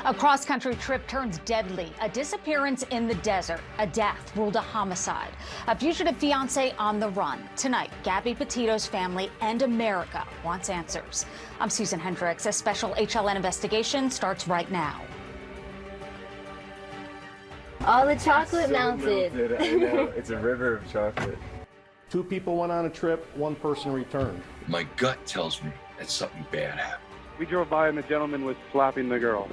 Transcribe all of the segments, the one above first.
A cross-country trip turns deadly. A disappearance in the desert. A death ruled a homicide. A fugitive fiancé on the run. Tonight, Gabby Petito's family and America wants answers. I'm Susan Hendricks. A special HLN investigation starts right now. All the chocolate melted. I know. It's a river of chocolate. 2 people went on a trip, 1 person returned. My gut tells me that something bad happened. We drove by and the gentleman was slapping the girl.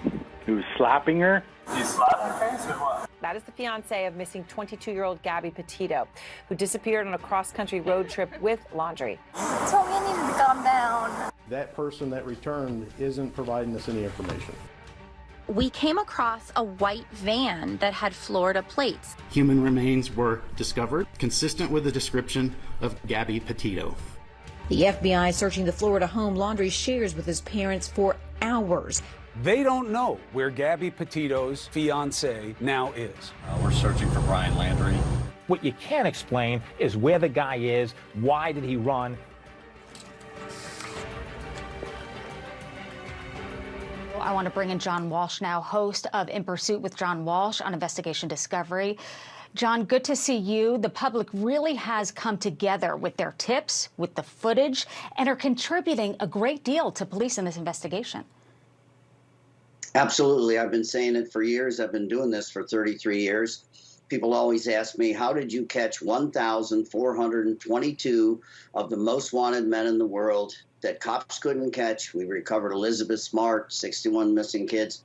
He was slapping her? You slapped her face or what? That is the fiancé of missing 22-year-old Gabby Petito, who disappeared on a cross-country road trip with Laundrie. He told me I needed to calm down. That person that returned isn't providing us any information. We came across a white van that had Florida plates. Human remains were discovered, consistent with the description of Gabby Petito. The FBI searching the Florida home Laundrie shares with his parents for hours. They don't know where Gabby Petito's fiancé now is. We're searching for Brian Laundrie. What you can't explain is where the guy is, why did he run. I want to bring in John Walsh now, host of In Pursuit with John Walsh on Investigation Discovery. John, good to see you. The public really has come together with their tips, with the footage, and are contributing a great deal to police in this investigation. Absolutely. I've been saying it for years. I've been doing this for 33 years. People always ask me, how did you catch 1,422 of the most wanted men in the world that cops couldn't catch? We recovered Elizabeth Smart, 61 missing kids.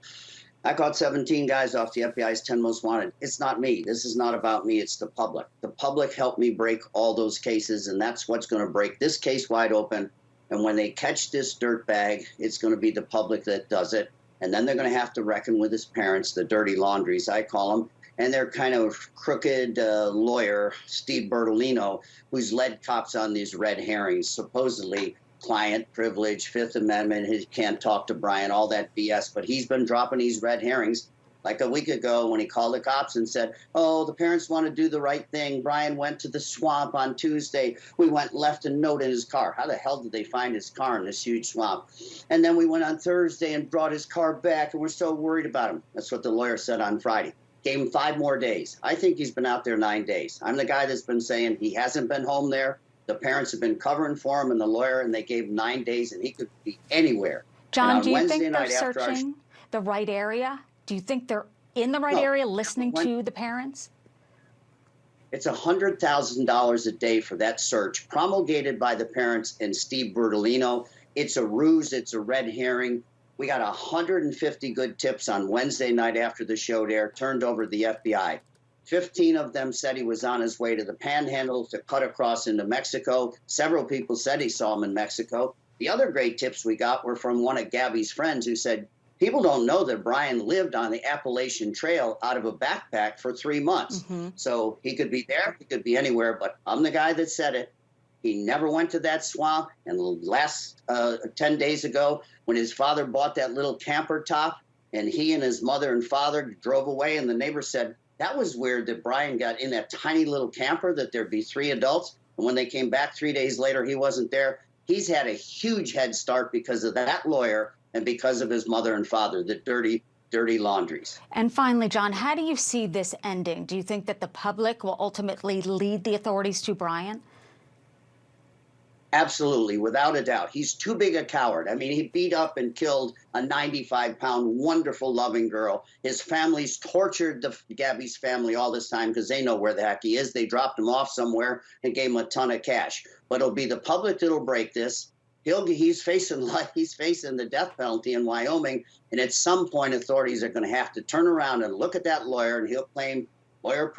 I caught 17 guys off the FBI's 10 most wanted. It's not me. This is not about me. It's the public. The public helped me break all those cases, and that's what's going to break this case wide open. And when they catch this dirtbag, it's going to be the public that does it. And then they're going to have to reckon with his parents, the dirty laundries, I call them, and their kind of crooked lawyer, Steve Bertolino, who's led cops on these red herrings, supposedly client privilege, Fifth Amendment, he can't talk to Brian, all that BS. But he's been dropping these red herrings. Like a week ago when he called the cops and said, oh, the parents want to do the right thing. Brian went to the swamp on Tuesday. We went and left a note in his car. How the hell did they find his car in this huge swamp? And then we went on Thursday and brought his car back, and we're so worried about him. That's what the lawyer said on Friday. Gave him 5 more days. I think he's been out there 9 days. I'm the guy that's been saying he hasn't been home there. The parents have been covering for him and the lawyer, and they gave him 9 days, and he could be anywhere. John, do you think they're searching the right area? Do you think they're in the right area listening to the parents? It's $100,000 a day for that search, promulgated by the parents and Steve Bertolino. It's a ruse. It's a red herring. We got 150 good tips on Wednesday night after the show there, turned over to the FBI. 15 of them said he was on his way to the Panhandle to cut across into Mexico. Several people said he saw him in Mexico. The other great tips we got were from one of Gabby's friends who said, people don't know that Brian lived on the Appalachian Trail out of a backpack for 3 months. So he could be there, he could be anywhere, but I'm the guy that said it. He never went to that swamp. And last 10 days ago, when his father bought that little camper top, and he and his mother and father drove away, and the neighbor said, that was weird that Brian got in that tiny little camper, that there'd be 3 adults. And when they came back 3 days later, he wasn't there. He's had a huge head start because of that lawyer and because of his mother and father, the dirty laundries. And finally, John, how do you see this ending? Do you think that the public will ultimately lead the authorities to Brian? Absolutely, without a doubt. He's too big a coward. I mean, he beat up and killed a 95-pound, wonderful, loving girl. His family's tortured Gabby's family all this time because they know where the heck he is. They dropped him off somewhere and gave him a ton of cash. But it'll be the public that'll break this. He's facing the death penalty in Wyoming, and at some point, authorities are going to have to turn around and look at that lawyer, and he'll claim lawyer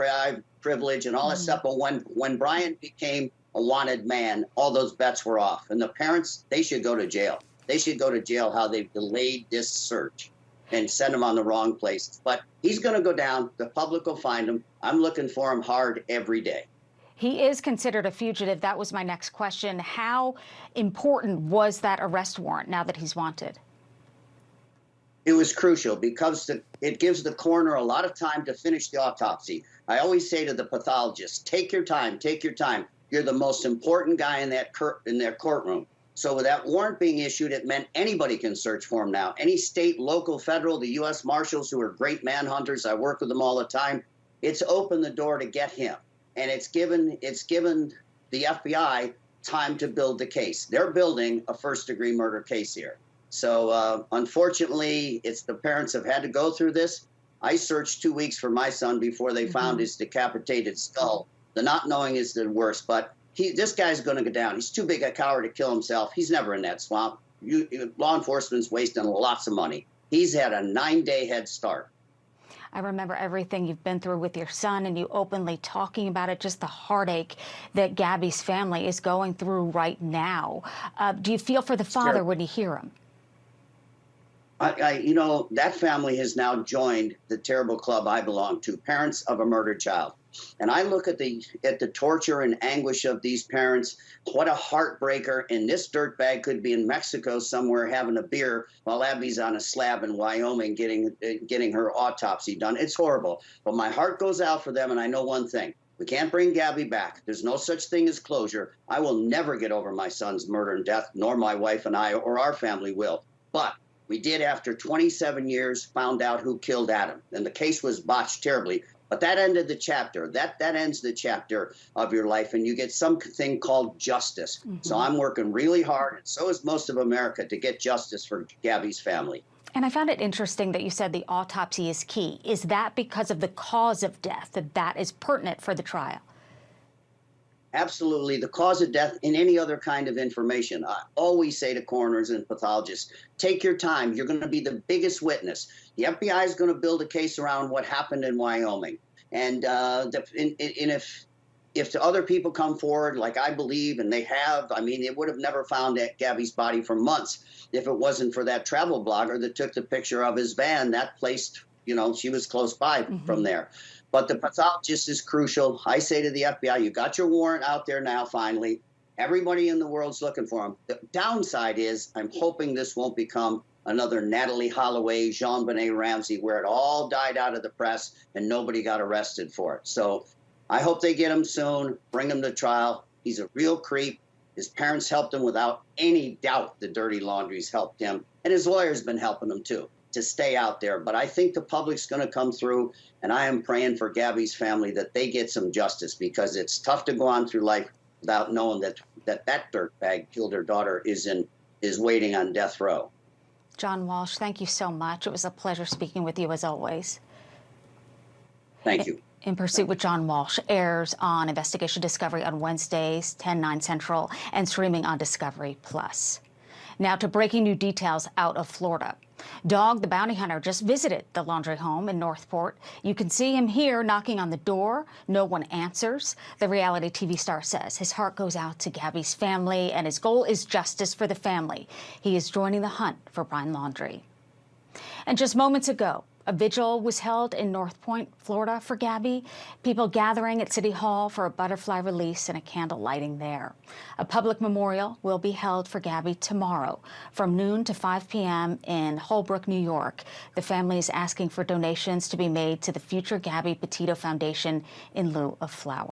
privilege and all that stuff. But when Brian became a wanted man, all those bets were off. And the parents, they should go to jail. They should go to jail how they've delayed this search and send him on the wrong places. But he's going to go down. The public will find him. I'm looking for him hard every day. He is considered a fugitive. That was my next question. How important was that arrest warrant now that he's wanted? It was crucial because it gives the coroner a lot of time to finish the autopsy. I always say to the pathologist, take your time, take your time. You're the most important guy in that courtroom. So with that warrant being issued, it meant anybody can search for him now. Any state, local, federal, the U.S. Marshals, who are great manhunters, I work with them all the time. It's opened the door to get him. And it's given the FBI time to build the case. They're building a first-degree murder case here. So unfortunately, it's the parents have had to go through this. I searched 2 weeks for my son before they found his decapitated skull. The not knowing is the worst, but this guy's going to go down. He's too big a coward to kill himself. He's never in that swamp. Law enforcement's wasting lots of money. He's had a 9-day head start. I remember everything you've been through with your son and you openly talking about it, just the heartache that Gabby's family is going through right now. Do you feel for the father when you hear him? You know, that family has now joined the terrible club I belong to, parents of a murdered child. And I look at the torture and anguish of these parents. What a heartbreaker. And this dirtbag could be in Mexico somewhere having a beer while Abby's on a slab in Wyoming getting her autopsy done. It's horrible. But my heart goes out for them, and I know one thing. We can't bring Gabby back. There's no such thing as closure. I will never get over my son's murder and death, nor my wife and I or our family will. But we did, after 27 years, found out who killed Adam. And the case was botched terribly. But that ended the chapter. That ends the chapter of your life, and you get something called justice. So I'm working really hard, and so is most of America, to get justice for Gabby's family. And I found it interesting that you said the autopsy is key. Is that because of the cause of death, that is pertinent for the trial? Absolutely. The cause of death and any other kind of information. I always say to coroners and pathologists, take your time. You're going to be the biggest witness. The FBI is going to build a case around what happened in Wyoming. And if the other people come forward, like I believe, and they have, I mean, they would have never found Gabby's body for months if it wasn't for that travel blogger that took the picture of his van. That placed, you know, she was close by from there. But the pathologist is crucial. I say to the FBI, you got your warrant out there now, finally. Everybody in the world's looking for him. The downside is I'm hoping this won't become another Natalie Holloway, JonBenet Ramsey, where it all died out of the press and nobody got arrested for it. So I hope they get him soon, bring him to trial. He's a real creep. His parents helped him without any doubt. The dirty Laundrie's helped him. And his lawyer's been helping him, too, to stay out there. But I think the public's going to come through, and I am praying for Gabby's family that they get some justice, because it's tough to go on through life without knowing that dirtbag killed her daughter is waiting on death row. John Walsh, thank you so much. It was a pleasure speaking with you as always. Thank you. In Pursuit with John Walsh airs on Investigation Discovery on Wednesdays, 10/9 Central, and streaming on Discovery Plus. Now to breaking new details out of Florida. Dog, the bounty hunter, just visited the Laundrie home in Northport. You can see him here knocking on the door. No one answers. The reality TV star says his heart goes out to Gabby's family, and his goal is justice for the family. He is joining the hunt for Brian Laundrie. And just moments ago, a vigil was held in North Point, Florida for Gabby. People gathering at City Hall for a butterfly release and a candle lighting there. A public memorial will be held for Gabby tomorrow from noon to 5 p.m. in Holbrook, New York. The family is asking for donations to be made to the Future Gabby Petito Foundation in lieu of flowers.